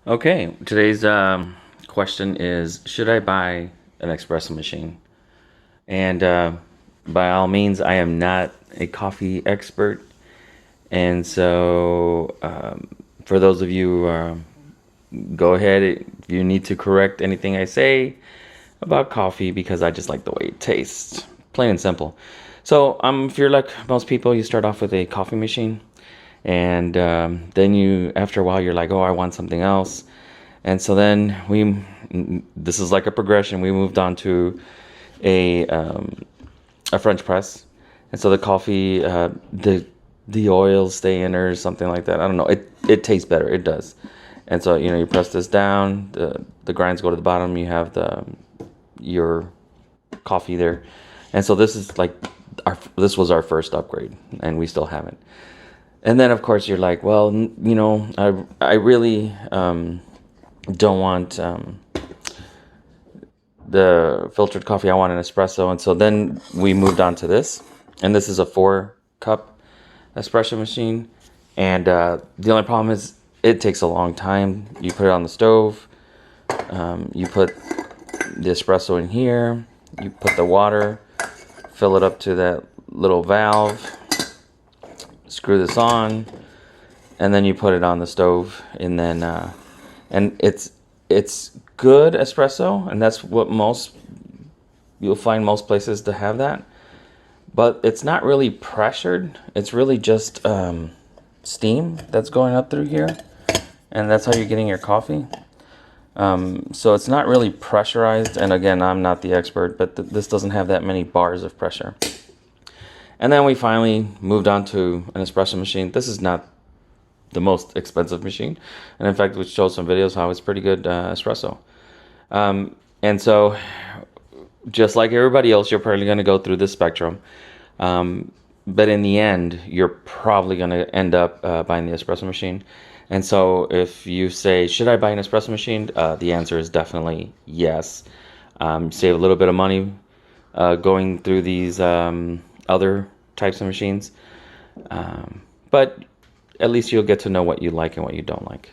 Okay, today's question is, should I buy an espresso machine? And by all means, I am not a coffee expert. And so, for those of you, go ahead. If you need to correct anything I say about coffee, because I just like the way it tastes. Plain and simple. So, if you're like most people, you start off with a coffee machine. And then after a while, you're like, oh, I want something else. And so then this is like a progression. We moved on to a French press. And so the coffee, the oils stay in or something like that. I don't know. It tastes better. It does. And so, you press this down, the grinds go to the bottom. You have your coffee there. And so this is like, this was our first upgrade, and we still haven't. And then, of course, you're like, well, I really don't want the filtered coffee. I want an espresso. And so then we moved on to this. And this is a 4-cup espresso machine. And the only problem is it takes a long time. You put it on the stove. You put the espresso in here. You put the water. Fill it up to that little valve. Screw this on, and then you put it on the stove, and then and it's good espresso, and that's what you'll find most places to have that. But it's not really pressured. It's really just steam that's going up through here, and that's how you're getting your coffee. So it's not really pressurized. And again, I'm not the expert, but this doesn't have that many bars of pressure. And then we finally moved on to an espresso machine. This is not the most expensive machine. And in fact, we showed some videos how it's pretty good espresso. And so, just like everybody else, you're probably going to go through this spectrum. But in the end, you're probably going to end up buying the espresso machine. And so if you say, should I buy an espresso machine? The answer is definitely yes. Save a little bit of money going through these other types of machines, but at least you'll get to know what you like and what you don't like.